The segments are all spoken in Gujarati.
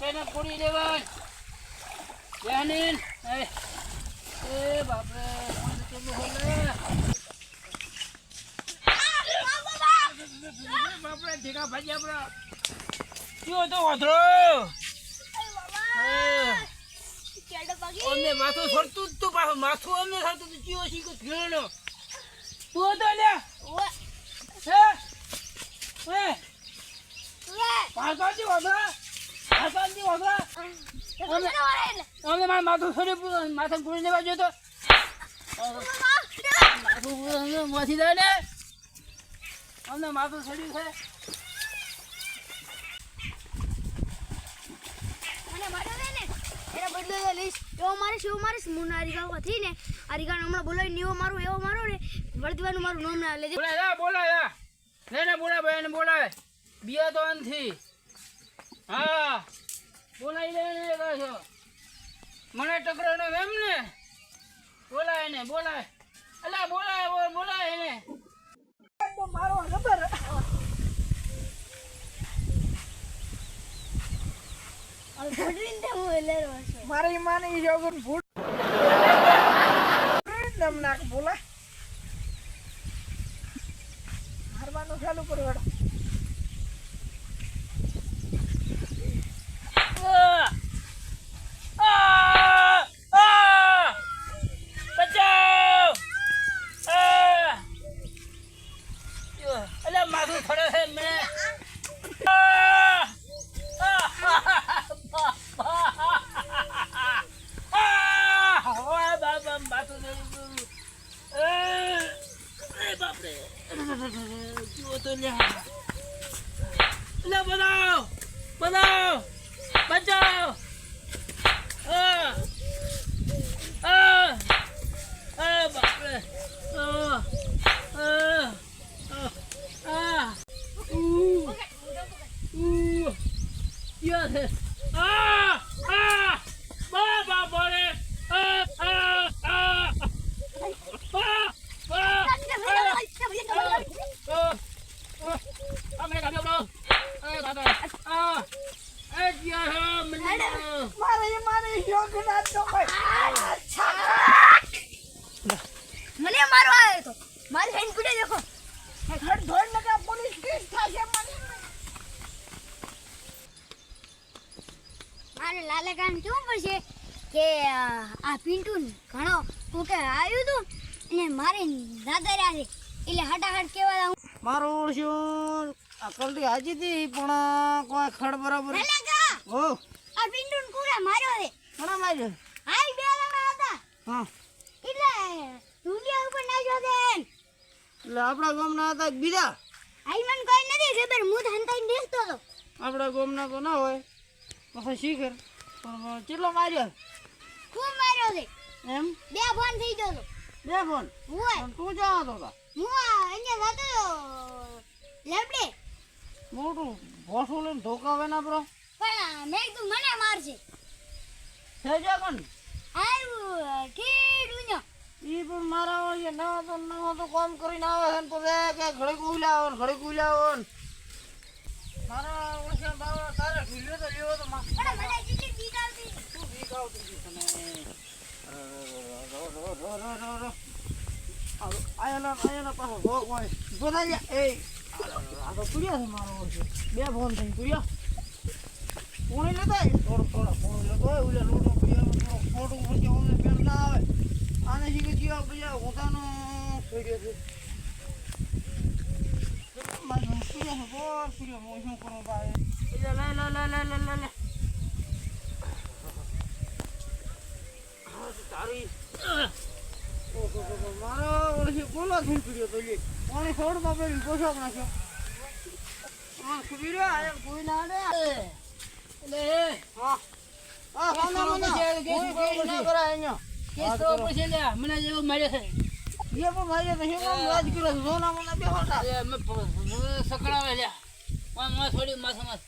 તેને પૂરી લેવાય બેહનીન એ બાપરે કેવું હોલે બાપરે ઠીકા ભાજી આપડા કયો તો ઓધરો ઓને માથું સરતું જ તું પાછું માથું અમને સરતું તું કયો શીખું ઘેરનો તું તો લે હે પાછળથી ઓધરા અમે મારા માથું છોડી માથા પૂરી લેવા જોઈએ તો માથું મોથી દે ને અમને માથું છોડ્યું છે બોલાય બિયા તો નથી હા બોલાઈ લે ને કહો મને ટકરો ને એમ ને બોલાય ને બોલાય અલા બોલાય ને તો મારો ખબર અલ ફોડીને હું લેરો છે મારી માને ઈ જોગન ફૂટ નમ નાક બોલા મારવાનું ચાલુ કરો વડો માથું ફરે છે મને માથું બાપરે જુઓ તો બતાવો બચાવ બાપરે મને મારો આવ્યો તો મારી બેન કુડે દેખો ઘર ધોડ નકા પોલીસ કેસ થાશે મને મારે લાલા કામ કેવું પડશે કે આ પિન્ટુ ઘણો ટૂટે આવ્યું તું અને મારે દાદા રહ્યા છે એટલે હટાહટ કેવા મારો શું અકલથી હાજી હતી પણ કોઈ ખડ બરાબર ઓ આ પિન્ટુ કુરે માર્યો છે ઘણા માર્યો હાઈ બે જણા હતા હા એટલે દુનિયા ઉપર નાખ્યો છે એટલે આપણા ગામના હતા બીજા આઈ મન કોઈ નથી ખબર હું હંતાઈને દેખતો હતો આપણા ગામના તો ના હોય પછી શીખર પણ કેટલો માર્યો ખૂબ માર્યો છે એમ બે ફોન થઈ ગયો તો બે ફોન હોય તું જાવ તો હું અહીંયા જતો લેબડે મોટું ભોસું લઈને ધોકાવે ના બ્રો પણ મેં તું મને મારશે સેજા કોણ આયું ઠીક ઉન્યો ઈ પણ મારા હોય નવો તો કામ કરીને આવે છે ને પછી કે ઘડી કુલાવો મારા ઓછા બાવા તારે ભીલ્યો તો લેવો તો મને કેટલી બીક આવતી તું બીક આવતી તને આયલા પાછો ભોગ હોય બધા એ આ તો કુડિયા છે મારો છે બે ફોન થઈ કુડિયા પોણી લેતા થોડો પોણી લેતો હોય ઓલે લોટો કુડિયા ફોટો પર કે ઓને પેન ના આવે આને જીકે જીવા કુડિયા હોતાનો કુડિયા છે મારો કુડિયા છે બોર કુડિયા મો શું કરો ભાઈ એટલે લે હા તારી મારો ઓલી બોલો થઈ કુડિયો તો લે પાણી છોડમાં પેલી પોશાક નાખ્યો હા કુડિયો આ કોઈ ના દે એટલે હા ખાના મને કોઈ ના કરાય અહીંયા કેસ તો પછી લે મને જેવો માર્યો છે ये પણ માર્યો તો હું રાજ કર્યો સોના મને બે હોતા એ મે સકડાવે લે માં થોડી માથામાં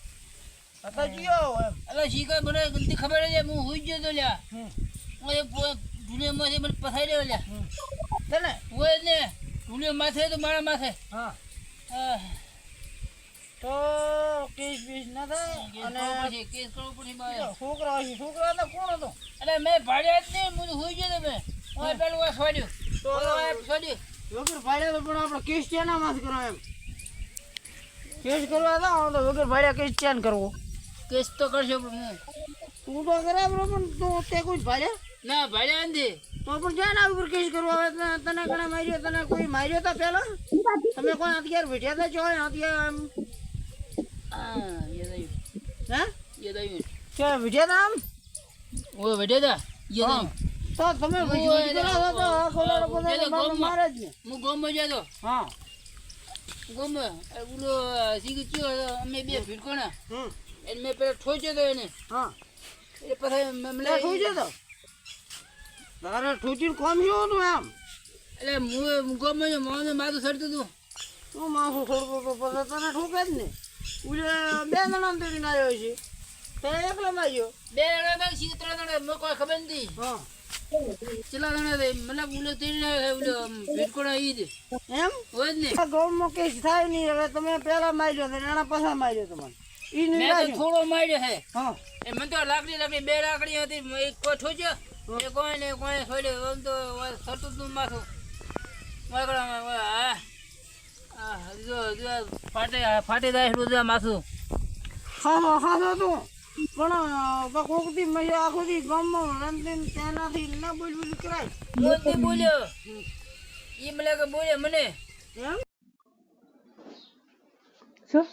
હતા જીઓ એટલે શીખર મને ગલતી ખબર છે હું હોઈ ગયો તો લે હું એ દુનિયામાં મને પસાઈ રહ્યો લે તને ઓય ને દુનિયા માથે તો મારા માથે હા તો કેસ બીસ ના થાય અને કેસ કરવો પડશે બાય. છોકરા હશે છોકરા તો કોણ હતો અરે મેં ભાડ્યા જ નહીં, હું હોઈ ગયો તમે હું પેલું આ છોડ્યું તો છોડ્યું વગર ભાડ્યા તો પણ આપણે કેસ ચેના માં કરો એમ કેસ કરવા જાવ તો વગર ભાડ્યા કેસ ચેન કરવો કેસ તો કરશો પણ હું તું તો કરે પણ તું તે કોઈ ભાડ્યા ના ભાડ્યા નથી. તો પણ જ્યાં ના ઉપર કેસ કરવા આવે તને ઘણા માર્યો તને કોઈ માર્યો હતા પેલા તમે કોઈ અત્યારે બેઠ્યા હતા જો અત્યારે આમ હા યાદ આવ્યું હે યાદ આવ્યું કે બેઠ્યા હતા આમ ઓ બેઠા હતા યાદ આવ્યું. તો તમે બેઠ્યા તો ખોલાડો પોતાને મારે જ ને હું ગામમાં જતો હા ગામમાં ઓલો શીખી ગયો અમે બે ભીડકોણા હમ એટલે મેં પેલા ઠોચ્યો હતો એને હા એ પછી એટલે ઠૂચે તો તારે ઠૂચીને કોમ શું હતું એમ એટલે હું ગામમાં મારું માથું સડતું હતું. તું માથું છોડતો તો પછી તને ઠોકે જ ને ઉલે બે જણા તેડીને આવ્યો છે તને એકલા માર્યો બે જણા હતા શીખ 3 જણા મને કોઈ ખબર નથી હા કેટલા જણા હતા મતલબ ઓલો તેડીને ઓલો ભીડકોણા ઈ જ એમ હોય જ ને. આ ગામમાં કેસ થાય નહીં હવે તમે પેલા માર્યો તો એના પાછા માર્યો તમને ઈ નહીં મેં તો લાગ્યો થોડો માર્યો છે હા એ મને તો લાકડી બે લાકડી હતી એક કોઈ ઠોચ્યો એ કોઈ ને કોઈ છોડ્યો આમ તો સડતું હતું માથું હા ફાટી જાય એટલું છે માથું. હા હા તું પણ કોક દી મેં આખો દી ગામમાં રમતીને તેનાથી ના બોલ કરાય બોલતી બોલ્યો એ મને કે બોલ્યો મને એમ શું